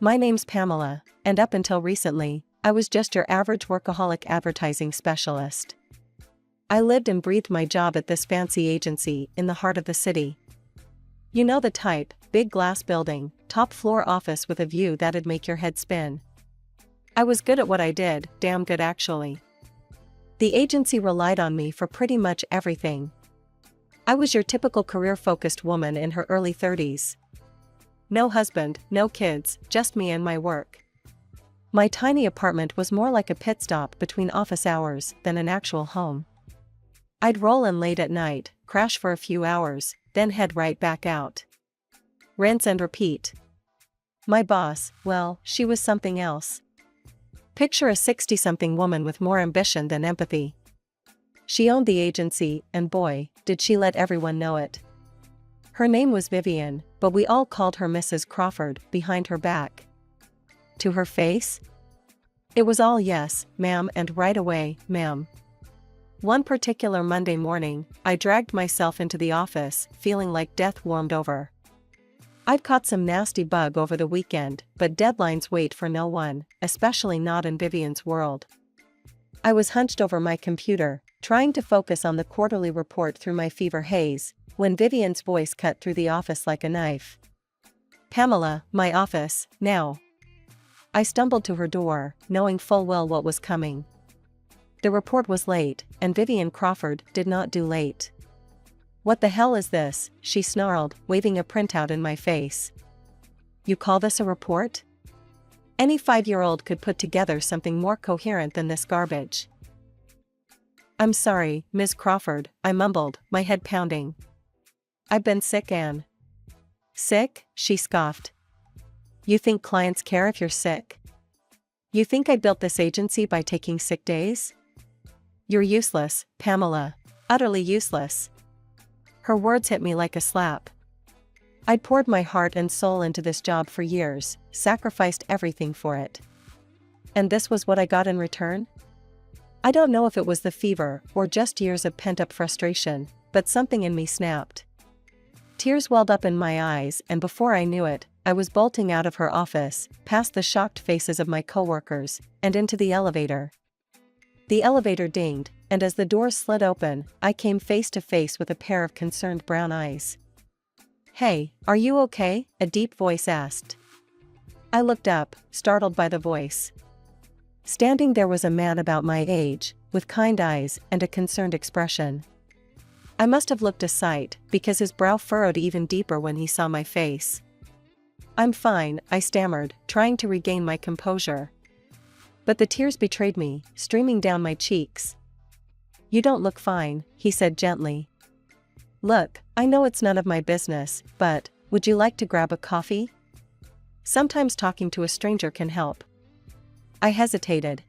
My name's Pamela, and up until recently, I was just your average workaholic advertising specialist. I lived and breathed my job at this fancy agency in the heart of the city. You know the type, big glass building, top floor office with a view that'd make your head spin. I was good at what I did, damn good actually. The agency relied on me for pretty much everything. I was your typical career-focused woman in her early 30s. No husband, no kids, just me and my work. My tiny apartment was more like a pit stop between office hours than an actual home. I'd roll in late at night, crash for a few hours, then head right back out. Rinse and repeat. My boss, well, she was something else. Picture a 60-something woman with more ambition than empathy. She owned the agency, and boy, did she let everyone know it. Her name was Vivian, but we all called her Mrs. Crawford behind her back. To her face? It was all yes, ma'am, and right away, ma'am. One particular Monday morning, I dragged myself into the office, feeling like death warmed over. I'd caught some nasty bug over the weekend, but deadlines wait for no one, especially not in Vivian's world. I was hunched over my computer, trying to focus on the quarterly report through my fever haze, when Vivian's voice cut through the office like a knife. Pamela, my office, now. I stumbled to her door, knowing full well what was coming. The report was late, and Vivian Crawford did not do late. What the hell is this? She snarled, waving a printout in my face. You call this a report? Any 5-year-old could put together something more coherent than this garbage. I'm sorry, Ms. Crawford, I mumbled, my head pounding. I've been sick, Anne. Sick? She scoffed. You think clients care if you're sick? You think I built this agency by taking sick days? You're useless, Pamela. Utterly useless. Her words hit me like a slap. I'd poured my heart and soul into this job for years, sacrificed everything for it. And this was what I got in return? I don't know if it was the fever or just years of pent-up frustration, but something in me snapped. Tears welled up in my eyes, and before I knew it, I was bolting out of her office, past the shocked faces of my coworkers, and into the elevator. The elevator dinged, and as the doors slid open, I came face to face with a pair of concerned brown eyes. Hey, are you okay? A deep voice asked. I looked up, startled by the voice. Standing there was a man about my age, with kind eyes and a concerned expression. I must have looked a sight, because his brow furrowed even deeper when he saw my face. I'm fine, I stammered, trying to regain my composure. But the tears betrayed me, streaming down my cheeks. You don't look fine, he said gently. Look, I know it's none of my business, but, would you like to grab a coffee? Sometimes talking to a stranger can help. I hesitated.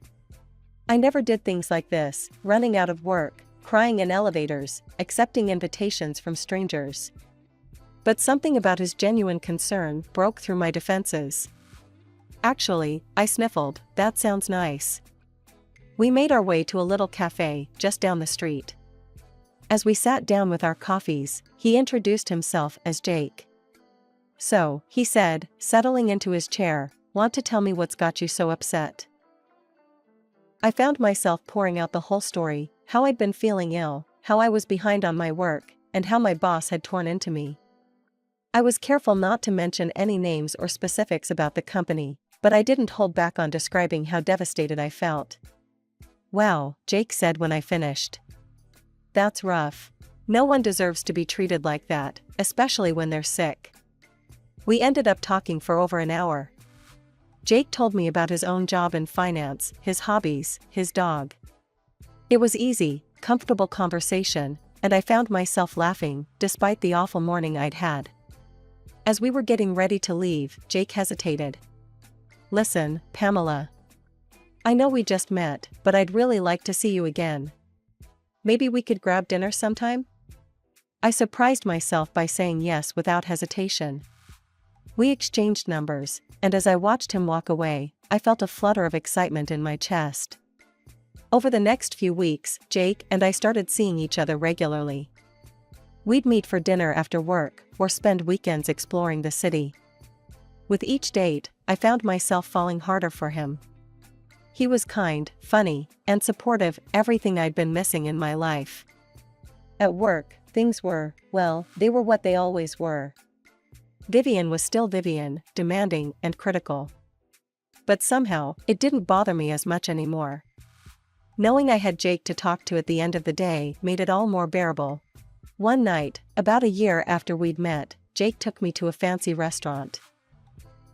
I never did things like this, running out of work, crying in elevators, accepting invitations from strangers. But something about his genuine concern broke through my defenses. Actually, I sniffled, that sounds nice. We made our way to a little cafe, just down the street. As we sat down with our coffees, he introduced himself as Jake. So, he said, settling into his chair, want to tell me what's got you so upset? I found myself pouring out the whole story, how I'd been feeling ill, how I was behind on my work, and how my boss had torn into me. I was careful not to mention any names or specifics about the company, but I didn't hold back on describing how devastated I felt. Wow, Jake said when I finished. That's rough. No one deserves to be treated like that, especially when they're sick. We ended up talking for over an hour. Jake told me about his own job in finance, his hobbies, his dog. It was easy, comfortable conversation, and I found myself laughing, despite the awful morning I'd had. As we were getting ready to leave, Jake hesitated. Listen, Pamela. I know we just met, but I'd really like to see you again. Maybe we could grab dinner sometime? I surprised myself by saying yes without hesitation. We exchanged numbers, and as I watched him walk away, I felt a flutter of excitement in my chest. Over the next few weeks, Jake and I started seeing each other regularly. We'd meet for dinner after work, or spend weekends exploring the city. With each date, I found myself falling harder for him. He was kind, funny, and supportive, everything I'd been missing in my life. At work, things were, well, they were what they always were. Vivian was still Vivian, demanding and critical. But somehow, it didn't bother me as much anymore. Knowing I had Jake to talk to at the end of the day made it all more bearable. One night, about a year after we'd met, Jake took me to a fancy restaurant.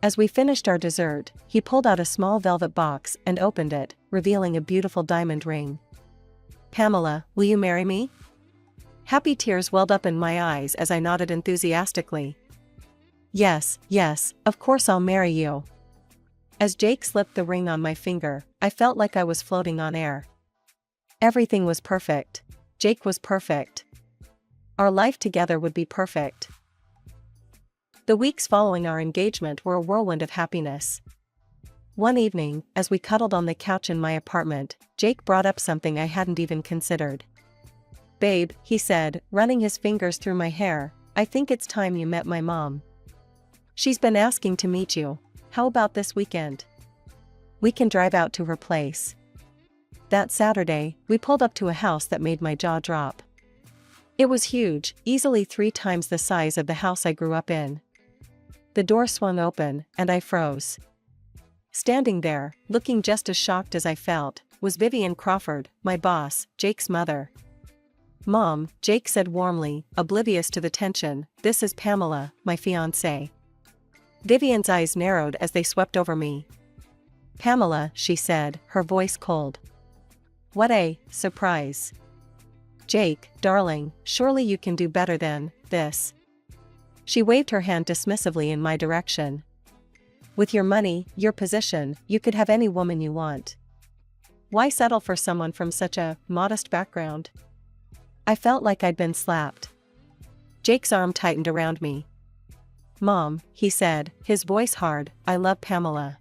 As we finished our dessert, he pulled out a small velvet box and opened it, revealing a beautiful diamond ring. "Pamela, will you marry me?" Happy tears welled up in my eyes as I nodded enthusiastically. Yes, of course I'll marry you." As Jake slipped the ring on my finger, I felt like I was floating on air. Everything was perfect. Jake was perfect. Our life together would be perfect. The weeks following our engagement were a whirlwind of happiness. One evening, as we cuddled on the couch in my apartment, Jake brought up something I hadn't even considered. "Babe," he said, running his fingers through my hair, "I think it's time you met my mom. She's been asking to meet you. How about this weekend? We can drive out to her place." That Saturday, we pulled up to a house that made my jaw drop. It was huge, easily 3 times the size of the house I grew up in. The door swung open, and I froze. Standing there, looking just as shocked as I felt, was Vivian Crawford, my boss, Jake's mother. "Mom," Jake said warmly, oblivious to the tension, "this is Pamela, my fiancée." Vivian's eyes narrowed as they swept over me. "Pamela," she said, her voice cold. "What a surprise." "Jake, darling, surely you can do better than this." She waved her hand dismissively in my direction. "With your money, your position, you could have any woman you want. Why settle for someone from such a modest background?" I felt like I'd been slapped. Jake's arm tightened around me. "Mom," he said, his voice hard, "I love Pamela.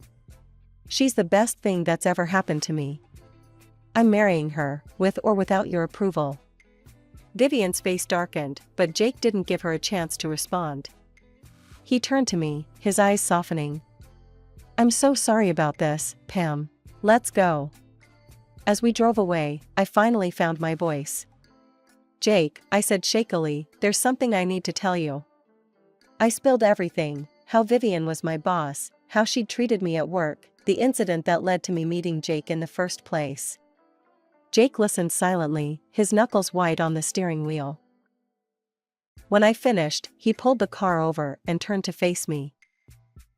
She's the best thing that's ever happened to me. I'm marrying her, with or without your approval." Vivian's face darkened, but Jake didn't give her a chance to respond. He turned to me, his eyes softening. "I'm so sorry about this, Pam. Let's go." As we drove away, I finally found my voice. "Jake," I said shakily, "there's something I need to tell you." I spilled everything, how Vivian was my boss, how she'd treated me at work, the incident that led to me meeting Jake in the first place. Jake listened silently, his knuckles white on the steering wheel. When I finished, he pulled the car over and turned to face me.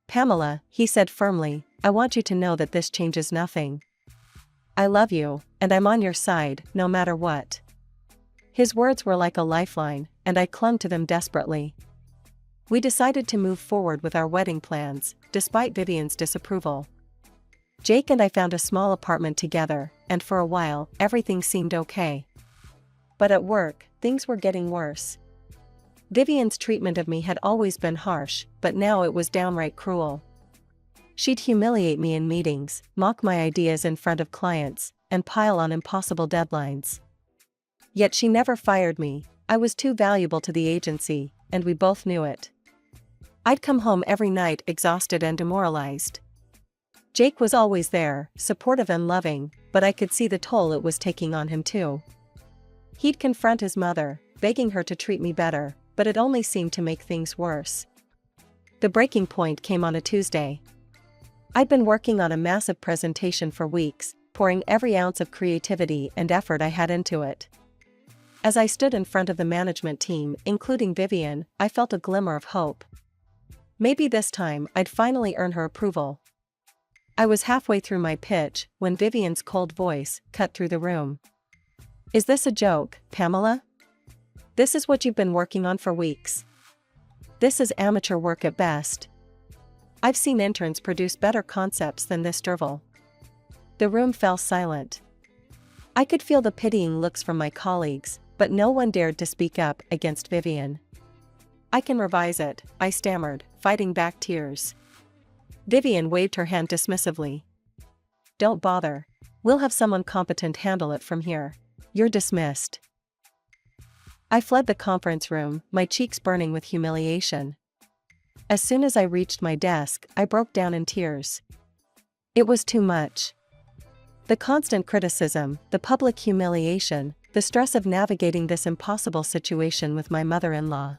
"Pamela," he said firmly, "I want you to know that this changes nothing. I love you, and I'm on your side, no matter what." His words were like a lifeline, and I clung to them desperately. We decided to move forward with our wedding plans, despite Vivian's disapproval. Jake and I found a small apartment together, and for a while, everything seemed okay. But at work, things were getting worse. Vivian's treatment of me had always been harsh, but now it was downright cruel. She'd humiliate me in meetings, mock my ideas in front of clients, and pile on impossible deadlines. Yet she never fired me. I was too valuable to the agency, and we both knew it. I'd come home every night exhausted and demoralized. Jake was always there, supportive and loving, but I could see the toll it was taking on him too. He'd confront his mother, begging her to treat me better, but it only seemed to make things worse. The breaking point came on a Tuesday. I'd been working on a massive presentation for weeks, pouring every ounce of creativity and effort I had into it. As I stood in front of the management team, including Vivian, I felt a glimmer of hope. Maybe this time I'd finally earn her approval. I was halfway through my pitch when Vivian's cold voice cut through the room. "Is this a joke, Pamela? This is what you've been working on for weeks? This is amateur work at best. I've seen interns produce better concepts than this drivel." The room fell silent. I could feel the pitying looks from my colleagues, but no one dared to speak up against Vivian. "I can revise it," I stammered, fighting back tears. Vivian waved her hand dismissively. "Don't bother. We'll have someone competent handle it from here. You're dismissed." I fled the conference room, my cheeks burning with humiliation. As soon as I reached my desk, I broke down in tears. It was too much. The constant criticism, the public humiliation, the stress of navigating this impossible situation with my mother-in-law.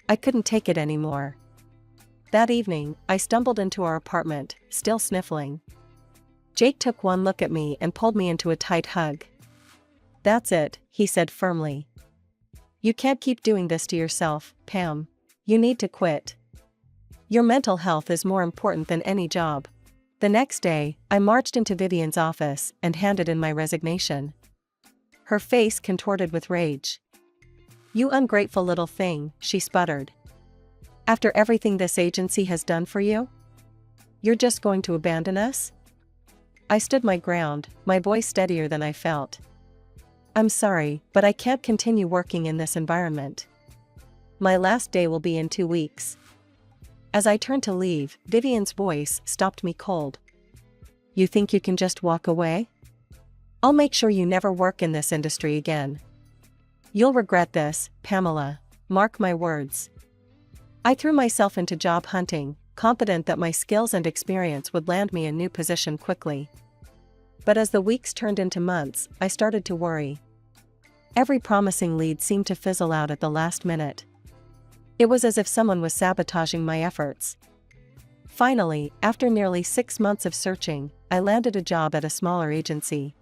I couldn't take it anymore. That evening, I stumbled into our apartment, still sniffling. Jake took one look at me and pulled me into a tight hug. "That's it," he said firmly. "You can't keep doing this to yourself, Pam. You need to quit. Your mental health is more important than any job." The next day, I marched into Vivian's office and handed in my resignation. Her face contorted with rage. "You ungrateful little thing," she sputtered. "After everything this agency has done for you? You're just going to abandon us?" I stood my ground, my voice steadier than I felt. "I'm sorry, but I can't continue working in this environment. My last day will be in 2 weeks." As I turned to leave, Vivian's voice stopped me cold. "You think you can just walk away? I'll make sure you never work in this industry again. You'll regret this, Pamela. Mark my words." I threw myself into job hunting, confident that my skills and experience would land me a new position quickly. But as the weeks turned into months, I started to worry. Every promising lead seemed to fizzle out at the last minute. It was as if someone was sabotaging my efforts. Finally, after nearly 6 months of searching, I landed a job at a smaller agency.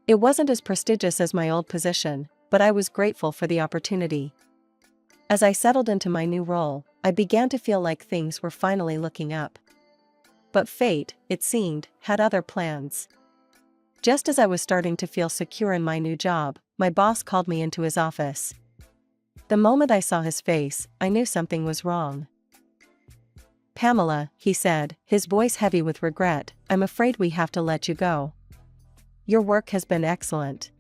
It wasn't as prestigious as my old position, but I was grateful for the opportunity. As I settled into my new role, I began to feel like things were finally looking up. But fate, it seemed, had other plans. Just as I was starting to feel secure in my new job, my boss called me into his office. The moment I saw his face, I knew something was wrong. "Pamela," he said, his voice heavy with regret, "I'm afraid we have to let you go. Your work has been excellent.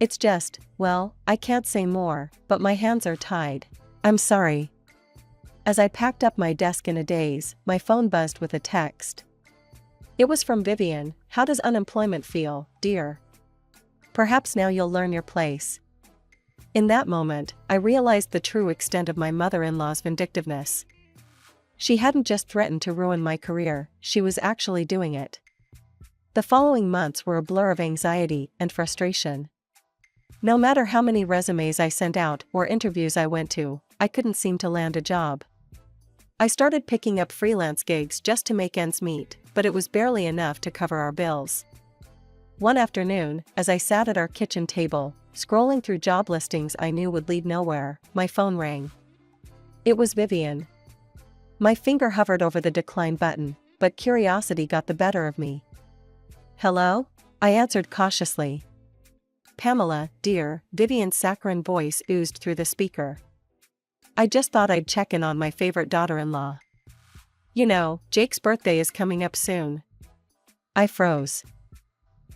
It's just, well, I can't say more, but my hands are tied. I'm sorry." As I packed up my desk in a daze, my phone buzzed with a text. It was from Vivian. "How does unemployment feel, dear? Perhaps now you'll learn your place." In that moment, I realized the true extent of my mother-in-law's vindictiveness. She hadn't just threatened to ruin my career, she was actually doing it. The following months were a blur of anxiety and frustration. No matter how many resumes I sent out or interviews I went to, I couldn't seem to land a job. I started picking up freelance gigs just to make ends meet, but it was barely enough to cover our bills. One afternoon, as I sat at our kitchen table, scrolling through job listings I knew would lead nowhere, my phone rang. It was Vivian. My finger hovered over the decline button, but curiosity got the better of me. "Hello?" I answered cautiously. "Pamela, dear," Vivian's saccharine voice oozed through the speaker. "I just thought I'd check in on my favorite daughter-in-law. You know, Jake's birthday is coming up soon." I froze.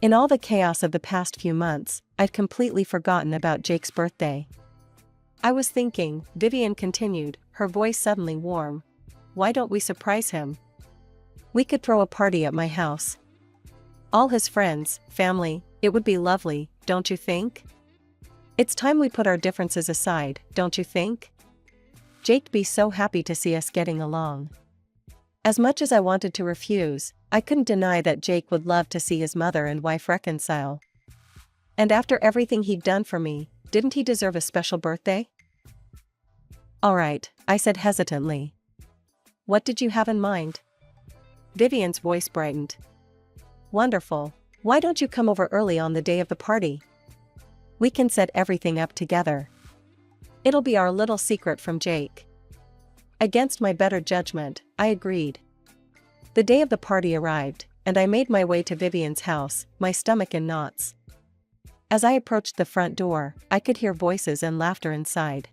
In all the chaos of the past few months, I'd completely forgotten about Jake's birthday. "I was thinking," Vivian continued, her voice suddenly warm, "why don't we surprise him? We could throw a party at my house. All his friends, family, it would be lovely, don't you think? It's time we put our differences aside, don't you think? Jake'd be so happy to see us getting along." As much as I wanted to refuse, I couldn't deny that Jake would love to see his mother and wife reconcile. And after everything he'd done for me, didn't he deserve a special birthday? "All right," I said hesitantly. "What did you have in mind?" Vivian's voice brightened. "Wonderful. Why don't you come over early on the day of the party? We can set everything up together. It'll be our little secret from Jake." Against my better judgment, I agreed. The day of the party arrived, and I made my way to Vivian's house, my stomach in knots. As I approached the front door, I could hear voices and laughter inside.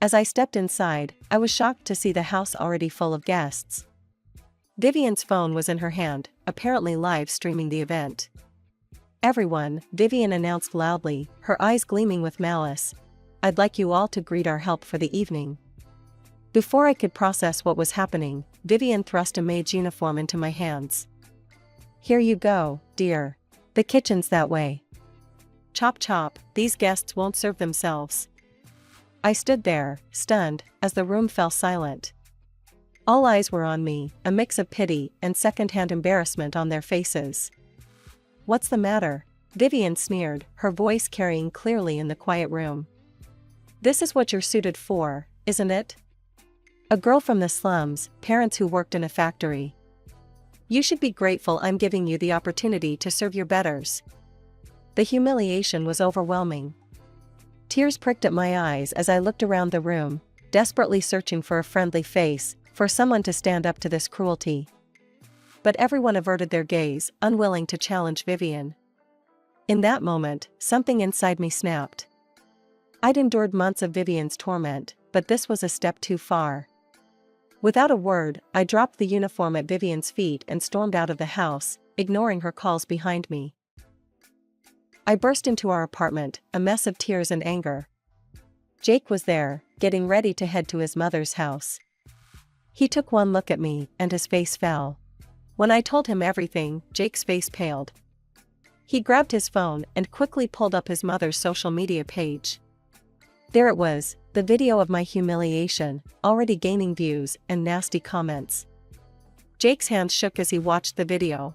As I stepped inside, I was shocked to see the house already full of guests. Vivian's phone was in her hand, apparently live streaming the event. "Everyone," Vivian announced loudly, her eyes gleaming with malice, "I'd like you all to greet our help for the evening." Before I could process what was happening, Vivian thrust a maid's uniform into my hands. "Here you go, dear. The kitchen's that way. Chop chop, these guests won't serve themselves." I stood there, stunned, as the room fell silent. All eyes were on me, a mix of pity and secondhand embarrassment on their faces. "What's the matter?" Vivian sneered, her voice carrying clearly in the quiet room. "This is what you're suited for, isn't it? A girl from the slums, parents who worked in a factory. You should be grateful I'm giving you the opportunity to serve your betters." The humiliation was overwhelming. Tears pricked at my eyes as I looked around the room, desperately searching for a friendly face, for someone to stand up to this cruelty. But everyone averted their gaze, unwilling to challenge Vivian. In that moment, something inside me snapped. I'd endured months of Vivian's torment, but this was a step too far. Without a word, I dropped the uniform at Vivian's feet and stormed out of the house, ignoring her calls behind me. I burst into our apartment, a mess of tears and anger. Jake was there, getting ready to head to his mother's house. He took one look at me, and his face fell. When I told him everything, Jake's face paled. He grabbed his phone and quickly pulled up his mother's social media page. There it was, the video of my humiliation, already gaining views and nasty comments. Jake's hands shook as he watched the video.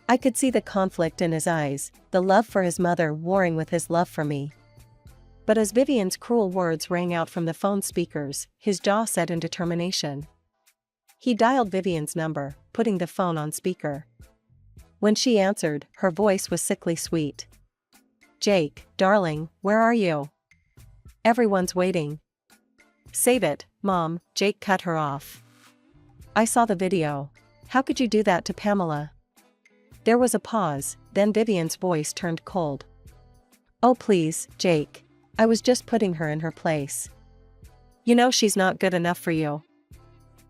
I could see the conflict in his eyes, the love for his mother warring with his love for me. But as Vivian's cruel words rang out from the phone speakers, his jaw set in determination. He dialed Vivian's number, putting the phone on speaker. When she answered, her voice was sickly sweet. "Jake, darling, where are you? Everyone's waiting." "Save it, Mom," Jake cut her off. "I saw the video. How could you do that to Pamela?" There was a pause, then Vivian's voice turned cold. "Oh please, Jake. I was just putting her in her place. You know she's not good enough for you.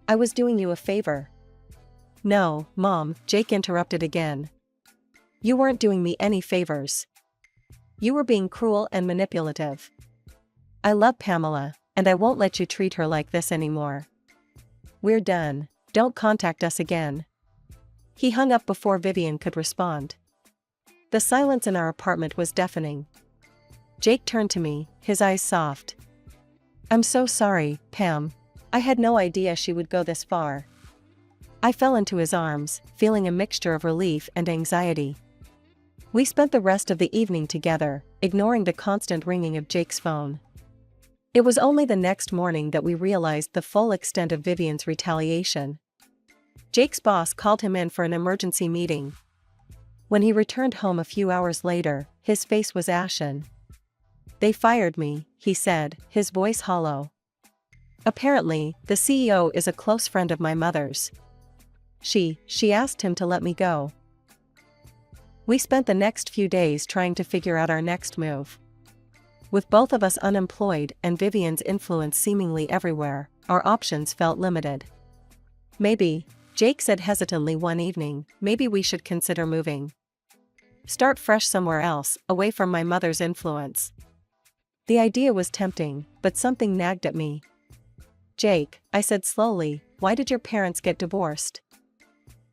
I was doing you a favor." "No, Mom," Jake interrupted again. "You weren't doing me any favors. You were being cruel and manipulative. I love Pamela, and I won't let you treat her like this anymore. We're done. Don't contact us again." He hung up before Vivian could respond. The silence in our apartment was deafening. Jake turned to me, his eyes soft. "I'm so sorry, Pam. I had no idea she would go this far." I fell into his arms, feeling a mixture of relief and anxiety. We spent the rest of the evening together, ignoring the constant ringing of Jake's phone. It was only the next morning that we realized the full extent of Vivian's retaliation. Jake's boss called him in for an emergency meeting. When he returned home a few hours later, his face was ashen. "They fired me," he said, his voice hollow. "Apparently, the CEO is a close friend of my mother's. She asked him to let me go." We spent the next few days trying to figure out our next move. With both of us unemployed and Vivian's influence seemingly everywhere, our options felt limited. "Maybe," Jake said hesitantly one evening, "maybe we should consider moving. Start fresh somewhere else, away from my mother's influence." The idea was tempting, but something nagged at me. "Jake," I said slowly, "why did your parents get divorced?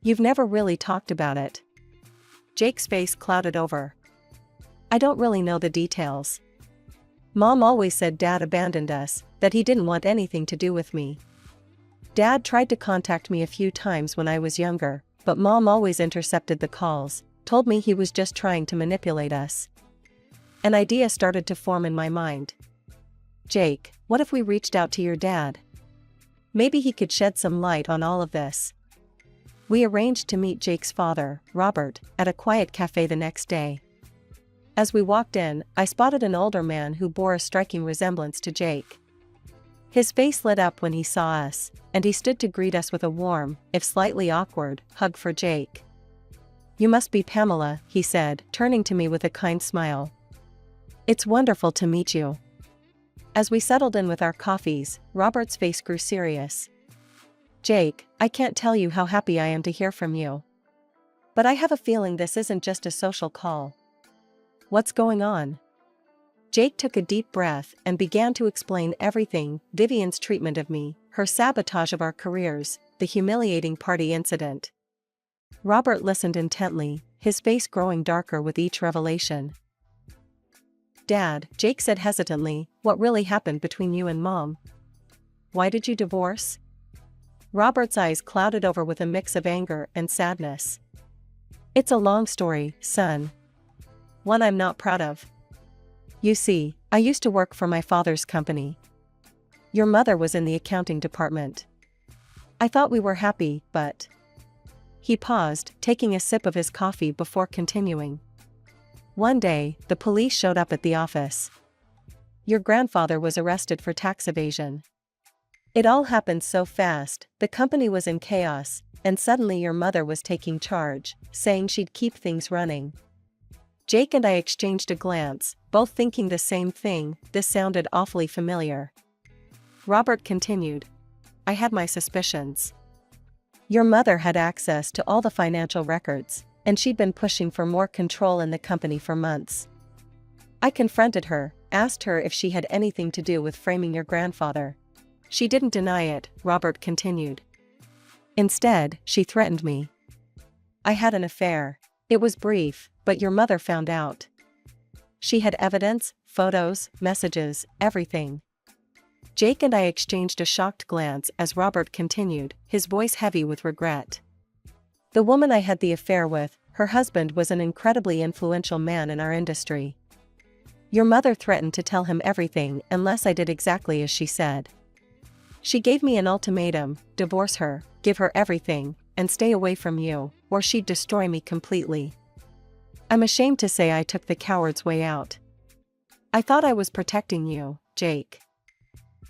You've never really talked about it." Jake's face clouded over. "I don't really know the details. Mom always said Dad abandoned us, that he didn't want anything to do with me. Dad tried to contact me a few times when I was younger, but Mom always intercepted the calls, told me he was just trying to manipulate us." An idea started to form in my mind. "Jake, what if we reached out to your dad? Maybe he could shed some light on all of this." We arranged to meet Jake's father, Robert, at a quiet cafe the next day. As we walked in, I spotted an older man who bore a striking resemblance to Jake. His face lit up when he saw us, and he stood to greet us with a warm, if slightly awkward, hug for Jake. "You must be Pamela," he said, turning to me with a kind smile. "It's wonderful to meet you." As we settled in with our coffees, Robert's face grew serious. "Jake, I can't tell you how happy I am to hear from you. But I have a feeling this isn't just a social call. What's going on?" Jake took a deep breath and began to explain everything: Vivian's treatment of me, her sabotage of our careers, the humiliating party incident. Robert listened intently, his face growing darker with each revelation. Dad, Jake said hesitantly, what really happened between you and Mom? Why did you divorce? Robert's eyes clouded over with a mix of anger and sadness. It's a long story, son. One I'm not proud of. You see, I used to work for my father's company. Your mother was in the accounting department. I thought we were happy, but... He paused, taking a sip of his coffee before continuing. One day, the police showed up at the office. Your grandfather was arrested for tax evasion. It all happened so fast, the company was in chaos, and suddenly your mother was taking charge, saying she'd keep things running. Jake and I exchanged a glance, both thinking the same thing. This sounded awfully familiar. Robert continued. I had my suspicions. Your mother had access to all the financial records, and she'd been pushing for more control in the company for months. I confronted her, asked her if she had anything to do with framing your grandfather. She didn't deny it, Robert continued. Instead, she threatened me. I had an affair. It was brief, but your mother found out. She had evidence, photos, messages, everything. Jake and I exchanged a shocked glance as Robert continued, his voice heavy with regret. The woman I had the affair with, her husband was an incredibly influential man in our industry. Your mother threatened to tell him everything unless I did exactly as she said. She gave me an ultimatum, divorce her, give her everything, and stay away from you, or she'd destroy me completely. I'm ashamed to say I took the coward's way out. I thought I was protecting you, Jake.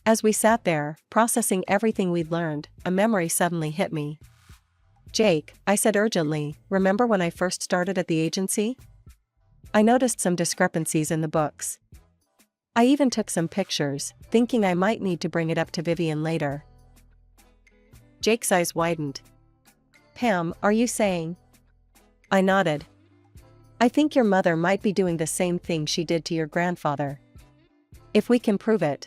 As we sat there, processing everything we'd learned, a memory suddenly hit me. Jake, I said urgently, remember when I first started at the agency? I noticed some discrepancies in the books. I even took some pictures, thinking I might need to bring it up to Vivian later. Jake's eyes widened. Pam, are you saying? I nodded. I think your mother might be doing the same thing she did to your grandfather. If we can prove it.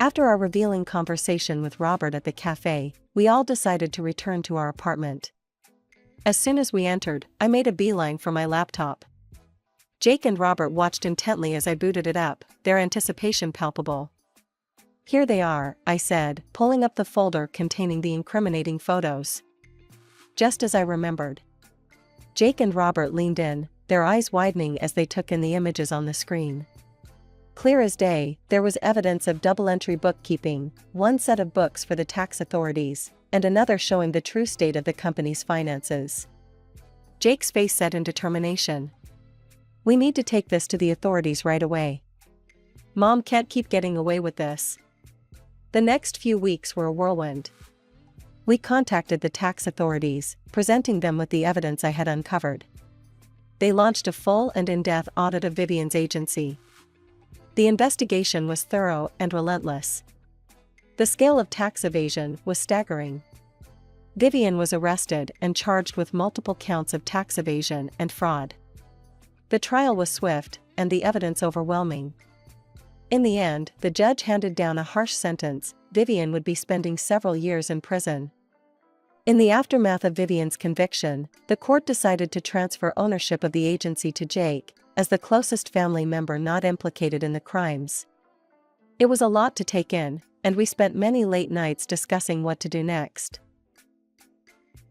After our revealing conversation with Robert at the cafe, we all decided to return to our apartment. As soon as we entered, I made a beeline for my laptop. Jake and Robert watched intently as I booted it up, their anticipation palpable. Here they are, I said, pulling up the folder containing the incriminating photos. Just as I remembered. Jake and Robert leaned in, their eyes widening as they took in the images on the screen. Clear as day, there was evidence of double-entry bookkeeping, one set of books for the tax authorities, and another showing the true state of the company's finances. Jake's face set in determination. We need to take this to the authorities right away. Mom can't keep getting away with this. The next few weeks were a whirlwind. We contacted the tax authorities, presenting them with the evidence I had uncovered. They launched a full and in-depth audit of Vivian's agency. The investigation was thorough and relentless. The scale of tax evasion was staggering. Vivian was arrested and charged with multiple counts of tax evasion and fraud. The trial was swift, and the evidence overwhelming. In the end, the judge handed down a harsh sentence. Vivian would be spending several years in prison. In the aftermath of Vivian's conviction, the court decided to transfer ownership of the agency to Jake, as the closest family member not implicated in the crimes. It was a lot to take in, and we spent many late nights discussing what to do next.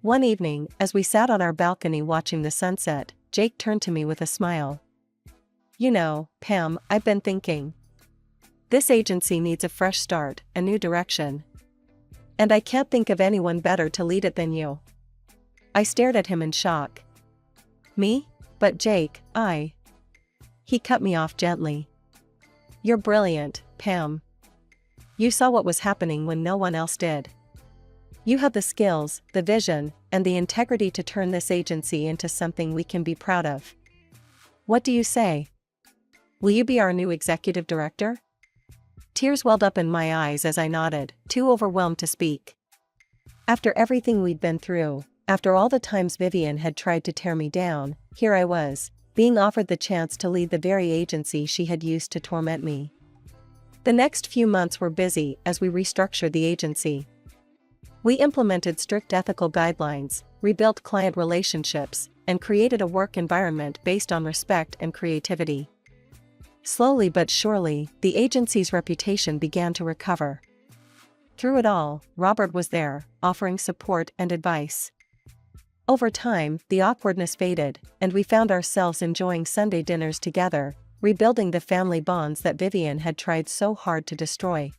One evening, as we sat on our balcony watching the sunset, Jake turned to me with a smile. You know, Pam, I've been thinking. This agency needs a fresh start, a new direction. And I can't think of anyone better to lead it than you. I stared at him in shock. Me? But Jake, He cut me off gently. You're brilliant, Pam. You saw what was happening when no one else did. You have the skills, the vision, and the integrity to turn this agency into something we can be proud of. What do you say? Will you be our new executive director? Tears welled up in my eyes as I nodded, too overwhelmed to speak. After everything we'd been through, after all the times Vivian had tried to tear me down, here I was, being offered the chance to lead the very agency she had used to torment me. The next few months were busy as we restructured the agency. We implemented strict ethical guidelines, rebuilt client relationships, and created a work environment based on respect and creativity. Slowly but surely, the agency's reputation began to recover. Through it all, Robert was there, offering support and advice. Over time, the awkwardness faded, and we found ourselves enjoying Sunday dinners together, rebuilding the family bonds that Vivian had tried so hard to destroy.